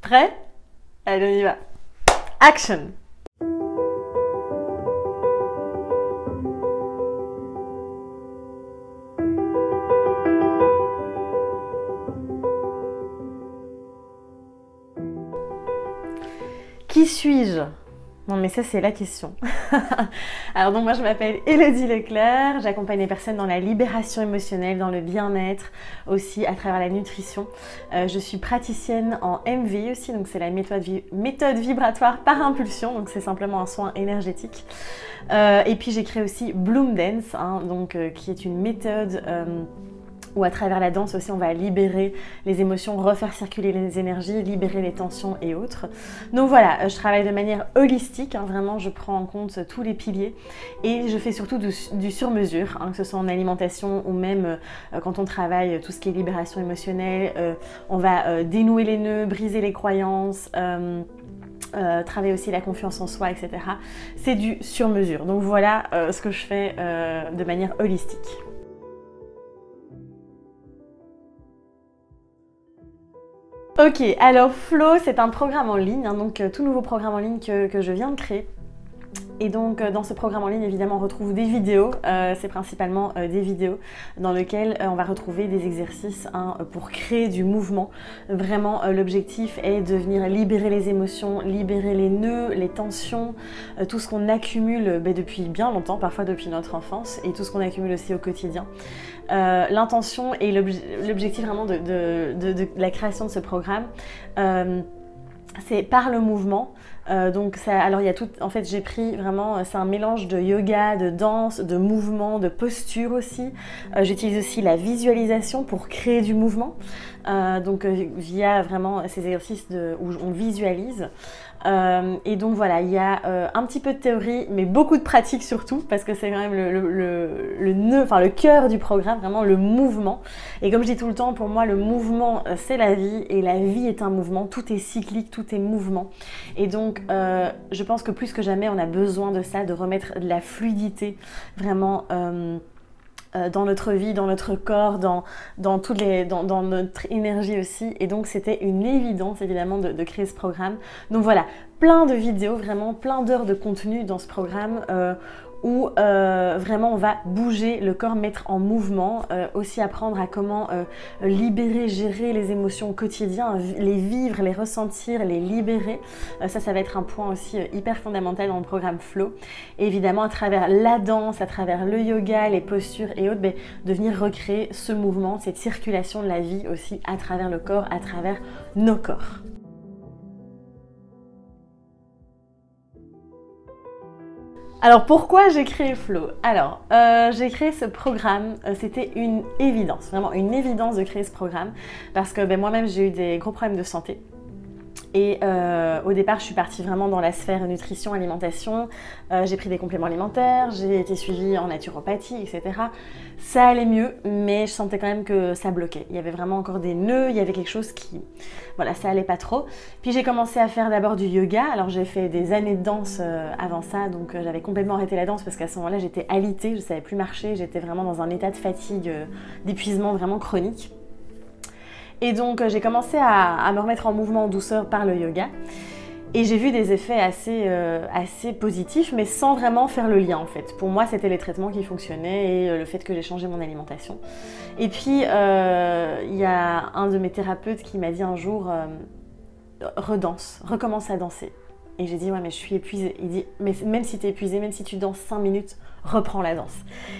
Prêt? Allez, on y va. Action! Qui suis-je? Non mais ça c'est la question. Alors donc moi je m'appelle Élodie Leclerc, j'accompagne les personnes dans la libération émotionnelle, dans le bien-être, aussi à travers la nutrition. Je suis praticienne en MV aussi, donc c'est la méthode vibratoire par impulsion, donc c'est simplement un soin énergétique. Et puis j'ai créé aussi Bloom Dance, qui est une méthode où à travers la danse aussi on va libérer les émotions, refaire circuler les énergies, libérer les tensions et autres. Donc voilà, je travaille de manière holistique, vraiment je prends en compte tous les piliers et je fais surtout du sur-mesure, que ce soit en alimentation ou même quand on travaille tout ce qui est libération émotionnelle, on va dénouer les nœuds, briser les croyances, travailler aussi la confiance en soi, etc. C'est du sur-mesure. Donc voilà ce que je fais de manière holistique. Ok, alors Flow, c'est un programme en ligne, donc tout nouveau programme en ligne que je viens de créer. Et donc dans ce programme en ligne, évidemment, on retrouve des vidéos, c'est principalement des vidéos dans lesquelles on va retrouver des exercices pour créer du mouvement. Vraiment, l'objectif est de venir libérer les émotions, libérer les nœuds, les tensions, tout ce qu'on accumule depuis bien longtemps, parfois depuis notre enfance, et tout ce qu'on accumule aussi au quotidien. L'intention et l'objectif vraiment de la création de ce programme, c'est par le mouvement. Alors il y a tout, en fait j'ai pris vraiment, c'est un mélange de yoga, de danse, de mouvement, de posture aussi. J'utilise aussi la visualisation pour créer du mouvement, via vraiment ces exercices où on visualise. Et donc voilà, il y a un petit peu de théorie, mais beaucoup de pratique surtout, parce que c'est quand même le nœud, enfin le cœur du programme, vraiment le mouvement. Et comme je dis tout le temps, pour moi le mouvement c'est la vie, et la vie est un mouvement, tout est cyclique, tout est mouvement. Et donc je pense que plus que jamais on a besoin de ça, de remettre de la fluidité vraiment dans notre vie, dans notre corps, dans notre énergie aussi. Et donc c'était une évidence évidemment de créer ce programme. Donc voilà, plein de vidéos, vraiment plein d'heures de contenu dans ce programme où vraiment on va bouger le corps, mettre en mouvement, aussi apprendre à comment libérer, gérer les émotions au quotidien, les vivre, les ressentir, les libérer. Ça va être un point aussi hyper fondamental dans le programme Flow. Et évidemment à travers la danse, à travers le yoga, les postures et autres, de venir recréer ce mouvement, cette circulation de la vie aussi à travers le corps, à travers nos corps. Alors pourquoi j'ai créé Flow? Alors j'ai créé ce programme, c'était une évidence, vraiment une évidence de créer ce programme parce que moi-même j'ai eu des gros problèmes de santé. Et au départ, je suis partie vraiment dans la sphère nutrition, alimentation. J'ai pris des compléments alimentaires, j'ai été suivie en naturopathie, etc. Ça allait mieux, mais je sentais quand même que ça bloquait. Il y avait vraiment encore des nœuds, il y avait quelque chose qui... Voilà, ça allait pas trop. Puis j'ai commencé à faire d'abord du yoga. Alors j'ai fait des années de danse avant ça, donc j'avais complètement arrêté la danse parce qu'à ce moment-là, j'étais alitée, je ne savais plus marcher, j'étais vraiment dans un état de fatigue, d'épuisement vraiment chronique. Et donc j'ai commencé à me remettre en mouvement en douceur par le yoga. Et j'ai vu des effets assez positifs, mais sans vraiment faire le lien en fait. Pour moi, c'était les traitements qui fonctionnaient et le fait que j'ai changé mon alimentation. Et puis, il y a un de mes thérapeutes qui m'a dit un jour redanse, recommence à danser. Et j'ai dit ouais mais je suis épuisée. Il dit mais même si tu es épuisée, même si tu danses 5 minutes, reprends la danse.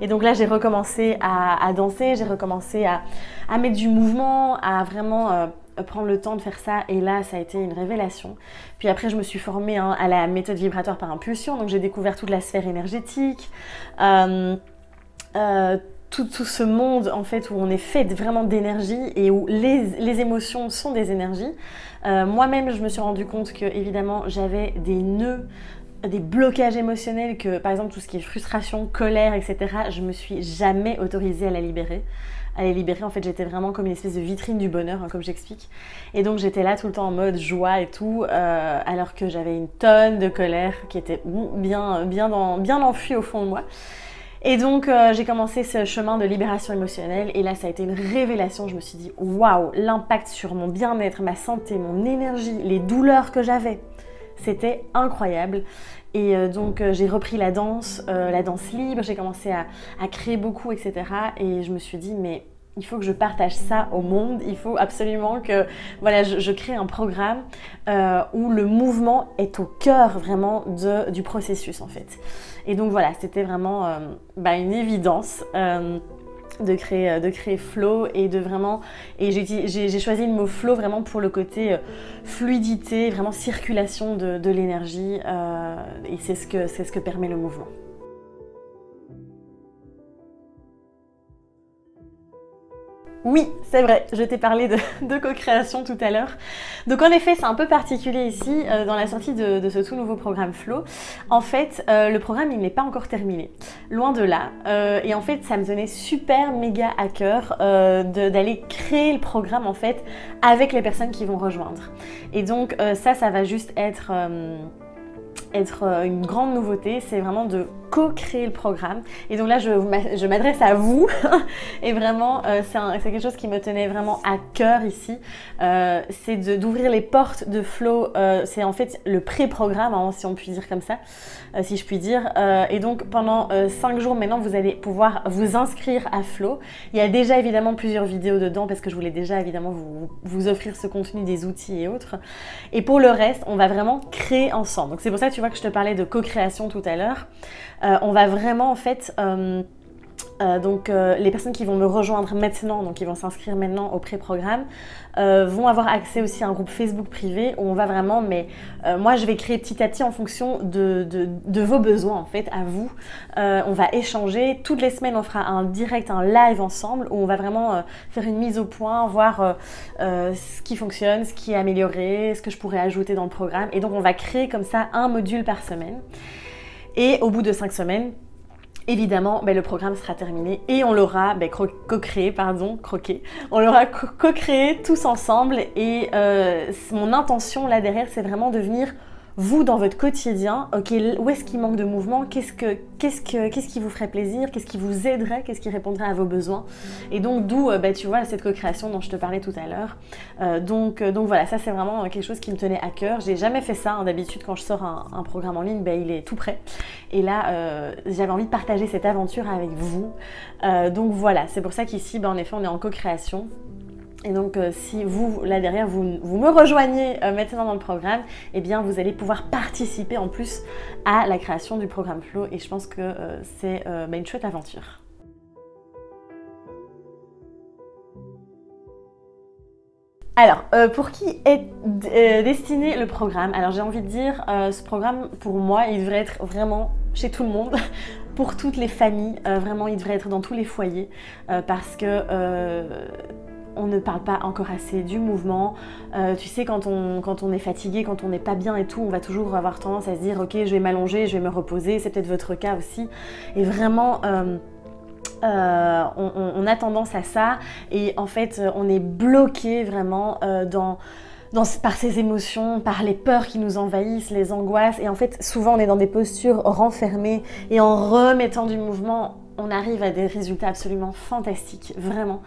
Et donc là j'ai recommencé à danser, j'ai recommencé à mettre du mouvement, à vraiment prendre le temps de faire ça. Et là ça a été une révélation. Puis après je me suis formée à la méthode vibratoire par impulsion, donc j'ai découvert toute la sphère énergétique. Tout ce monde en fait où on est fait vraiment d'énergie et où les émotions sont des énergies. Moi-même je me suis rendu compte que évidemment j'avais des nœuds, des blocages émotionnels, que par exemple tout ce qui est frustration, colère, etc. je me suis jamais autorisée à les libérer. En fait j'étais vraiment comme une espèce de vitrine du bonheur, comme j'explique. Et donc j'étais là tout le temps en mode joie et tout, alors que j'avais une tonne de colère qui était bien enfouie au fond de moi. Et donc j'ai commencé ce chemin de libération émotionnelle et là ça a été une révélation. Je me suis dit waouh, l'impact sur mon bien-être, ma santé, mon énergie, les douleurs que j'avais, c'était incroyable. Et donc j'ai repris la danse libre, j'ai commencé à créer beaucoup, etc. Et je me suis dit mais il faut que je partage ça au monde, il faut absolument que voilà, je crée un programme où le mouvement est au cœur vraiment du processus en fait. Et donc voilà, c'était vraiment une évidence de créer Flow et de vraiment, et j'ai choisi le mot flow vraiment pour le côté fluidité, vraiment circulation de l'énergie et c'est ce que permet le mouvement. Oui, c'est vrai, je t'ai parlé de co-création tout à l'heure. Donc en effet, c'est un peu particulier ici dans la sortie de ce tout nouveau programme Flow. En fait, le programme, il n'est pas encore terminé. Loin de là. Et en fait, ça me tenait super méga à cœur d'aller créer le programme en fait avec les personnes qui vont rejoindre. Et donc ça va juste être une grande nouveauté, c'est vraiment de co-créer le programme. Et donc là, je m'adresse à vous et vraiment, c'est quelque chose qui me tenait vraiment à cœur ici. C'est d'ouvrir les portes de Flow. C'est en fait le pré-programme, hein, si on peut dire comme ça, si je puis dire. Et donc pendant 5 jours maintenant, vous allez pouvoir vous inscrire à Flow. Il y a déjà évidemment plusieurs vidéos dedans parce que je voulais déjà évidemment vous offrir ce contenu, des outils et autres. Et pour le reste, on va vraiment créer ensemble. Donc c'est pour ça que tu vois que je te parlais de co-création tout à l'heure. On va vraiment en fait, les personnes qui vont me rejoindre maintenant, donc qui vont s'inscrire maintenant au pré-programme, vont avoir accès aussi à un groupe Facebook privé où on va vraiment, moi je vais créer petit à petit en fonction de vos besoins en fait, à vous. On va échanger, toutes les semaines on fera un direct, un live ensemble où on va vraiment faire une mise au point, voir ce qui fonctionne, ce qui est amélioré, ce que je pourrais ajouter dans le programme. Et donc on va créer comme ça un module par semaine. Et au bout de 5 semaines, évidemment, le programme sera terminé et on l'aura croqué. On l'aura co-créé tous ensemble et mon intention là derrière, c'est vraiment de venir vous dans votre quotidien, ok, où est-ce qu'il manque de mouvement, qu'est-ce qui vous ferait plaisir, qu'est-ce qui vous aiderait, qu'est-ce qui répondrait à vos besoins. Et donc d'où, tu vois, cette co-création dont je te parlais tout à l'heure. Donc voilà, ça c'est vraiment quelque chose qui me tenait à cœur. J'ai jamais fait ça, hein. D'habitude quand je sors un programme en ligne, il est tout prêt. Et là, j'avais envie de partager cette aventure avec vous. Donc voilà, c'est pour ça qu'ici, en effet, on est en co-création. Et donc si vous, là derrière, vous me rejoignez maintenant dans le programme, eh bien vous allez pouvoir participer en plus à la création du programme Flow et je pense que c'est une chouette aventure. Alors, pour qui est destiné le programme? Alors j'ai envie de dire, ce programme pour moi, il devrait être vraiment chez tout le monde. Pour toutes les familles, vraiment il devrait être dans tous les foyers parce que on ne parle pas encore assez du mouvement. Tu sais, quand on est fatigué, quand on n'est pas bien et tout, on va toujours avoir tendance à se dire ok, je vais m'allonger, je vais me reposer, c'est peut-être votre cas aussi. Et vraiment, on a tendance à ça et en fait, on est bloqué vraiment par ces émotions, par les peurs qui nous envahissent, les angoisses. Et en fait, souvent, on est dans des postures renfermées et en remettant du mouvement, on arrive à des résultats absolument fantastiques, vraiment.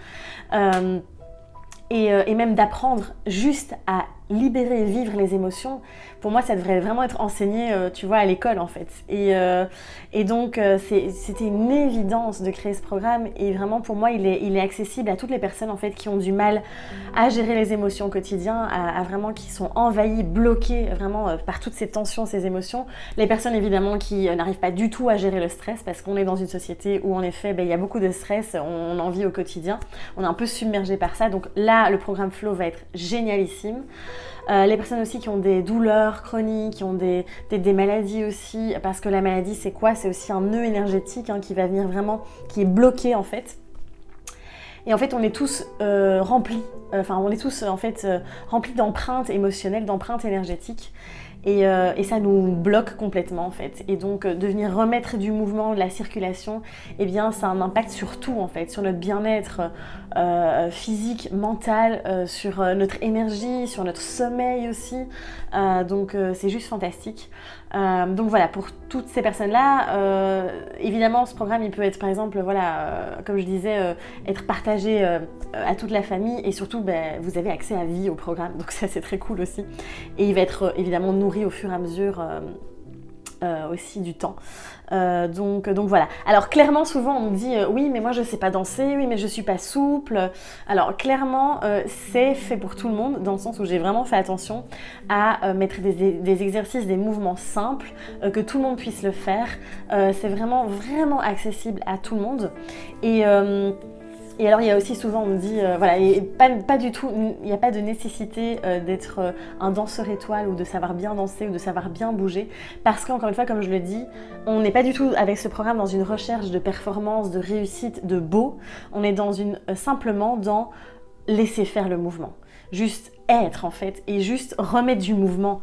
Et même d'apprendre juste à libérer et vivre les émotions, pour moi ça devrait vraiment être enseigné, tu vois, à l'école en fait. Et donc c'était une évidence de créer ce programme et vraiment pour moi il est accessible à toutes les personnes en fait qui ont du mal à gérer les émotions au quotidien, à vraiment qui sont envahies, bloquées vraiment par toutes ces tensions, ces émotions. Les personnes évidemment qui n'arrivent pas du tout à gérer le stress parce qu'on est dans une société où en effet il y a beaucoup de stress, on en vit au quotidien, on est un peu submergé par ça. Donc là le programme Flow va être génialissime. Les personnes aussi qui ont des douleurs chroniques, qui ont des maladies aussi, parce que la maladie c'est quoi? C'est aussi un nœud énergétique qui va venir vraiment, qui est bloqué en fait. Et en fait on est tous remplis, remplis d'empreintes émotionnelles, d'empreintes énergétiques. et ça nous bloque complètement en fait. Et donc de venir remettre du mouvement, de la circulation, eh bien ça a un impact sur tout en fait, sur notre bien-être physique, mental, sur notre énergie, sur notre sommeil aussi. Donc c'est juste fantastique. Donc voilà, pour toutes ces personnes-là, évidemment ce programme il peut être par exemple, voilà, comme je disais, être partagé à toute la famille et surtout vous avez accès à vie au programme, donc ça c'est très cool aussi. Et il va être évidemment nourri au fur et à mesure aussi du temps. Donc voilà. Alors clairement souvent on me dit oui mais moi je sais pas danser, oui mais je suis pas souple. Alors clairement c'est fait pour tout le monde dans le sens où j'ai vraiment fait attention à mettre des exercices, des mouvements simples, que tout le monde puisse le faire. C'est vraiment accessible à tout le monde. Et alors il y a aussi souvent on me dit, voilà, et pas du tout, il n'y a pas de nécessité d'être un danseur étoile ou de savoir bien danser ou de savoir bien bouger, parce qu'encore une fois comme je le dis, on n'est pas du tout avec ce programme dans une recherche de performance, de réussite, de beau, on est dans simplement dans laisser faire le mouvement, juste être en fait, et juste remettre du mouvement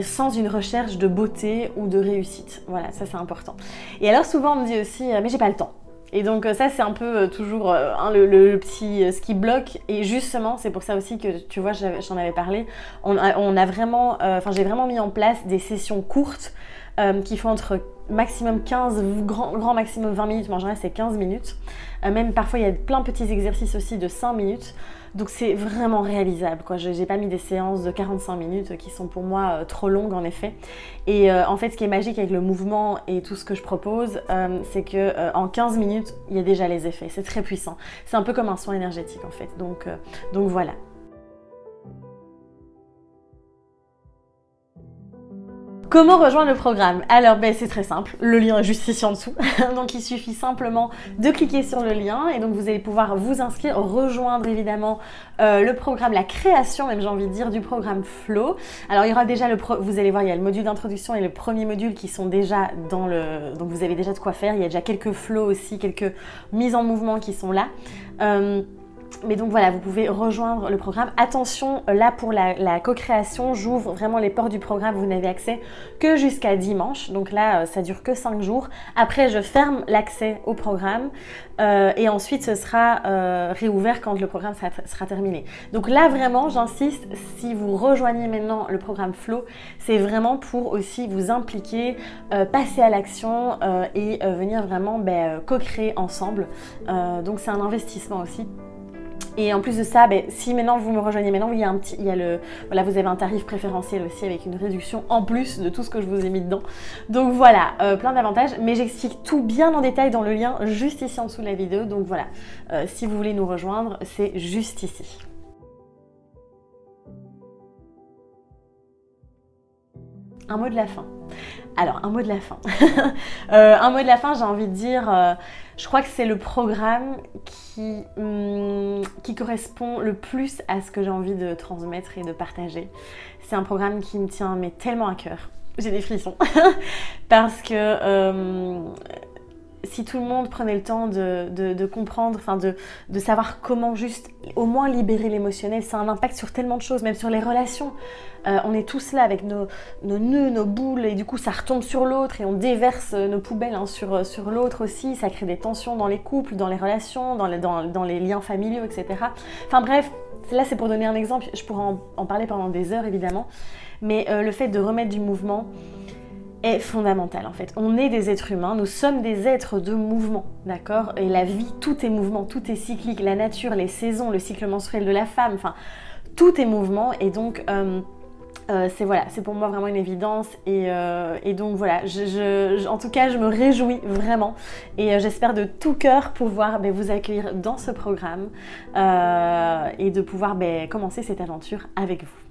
sans une recherche de beauté ou de réussite, voilà, ça c'est important. Et alors souvent on me dit aussi, mais j'ai pas le temps. Et donc ça c'est un peu toujours le petit ce qui bloque, et justement c'est pour ça aussi que tu vois j'en avais parlé, on a vraiment, j'ai vraiment mis en place des sessions courtes qui font entre maximum 15, grand maximum 20 minutes, mais en général c'est 15 minutes, même parfois il y a plein de petits exercices aussi de 5 minutes, donc c'est vraiment réalisable quoi. J'ai pas mis des séances de 45 minutes qui sont pour moi trop longues en effet, et en fait ce qui est magique avec le mouvement et tout ce que je propose, c'est que en 15 minutes il y a déjà les effets, c'est très puissant, c'est un peu comme un soin énergétique en fait, donc voilà. Comment rejoindre le programme? Alors c'est très simple, le lien est juste ici en dessous, donc il suffit simplement de cliquer sur le lien et donc vous allez pouvoir vous inscrire, rejoindre évidemment le programme, la création même j'ai envie de dire du programme Flow. Alors il y aura déjà vous allez voir il y a le module d'introduction et le premier module qui sont déjà dans le... donc vous avez déjà de quoi faire, il y a déjà quelques flows aussi, quelques mises en mouvement qui sont là. Mais donc voilà, vous pouvez rejoindre le programme. Attention, là pour la co-création, j'ouvre vraiment les portes du programme, vous n'avez accès que jusqu'à dimanche. Donc là, ça dure que 5 jours. Après, je ferme l'accès au programme et ensuite ce sera réouvert quand le programme sera terminé. Donc là, vraiment, j'insiste, si vous rejoignez maintenant le programme Flow, c'est vraiment pour aussi vous impliquer, passer à l'action et venir vraiment co-créer ensemble. Donc c'est un investissement aussi. Et en plus de ça, si maintenant vous me rejoignez maintenant, voilà, vous avez un tarif préférentiel aussi avec une réduction en plus de tout ce que je vous ai mis dedans. Donc voilà, plein d'avantages, mais j'explique tout bien en détail dans le lien juste ici en dessous de la vidéo. Donc voilà, si vous voulez nous rejoindre, c'est juste ici. Un mot de la fin. Alors, un mot de la fin. Un mot de la fin, j'ai envie de dire, je crois que c'est le programme qui correspond le plus à ce que j'ai envie de transmettre et de partager. C'est un programme qui me tient tellement à cœur. J'ai des frissons. Parce que si tout le monde prenait le temps de comprendre, de savoir comment juste au moins libérer l'émotionnel, ça a un impact sur tellement de choses, même sur les relations. On est tous là avec nos nœuds, nos boules, et du coup ça retombe sur l'autre et on déverse nos poubelles sur l'autre aussi. Ça crée des tensions dans les couples, dans les relations, dans les liens familiaux, etc. Enfin bref, là c'est pour donner un exemple, je pourrais en parler pendant des heures évidemment, mais le fait de remettre du mouvement est fondamental en fait. On est des êtres humains, nous sommes des êtres de mouvement, d'accord? Et la vie, tout est mouvement, tout est cyclique, la nature, les saisons, le cycle menstruel de la femme, enfin tout est mouvement, et donc c'est pour moi vraiment une évidence, et donc voilà, en tout cas je me réjouis vraiment, et j'espère de tout cœur pouvoir vous accueillir dans ce programme et de pouvoir commencer cette aventure avec vous.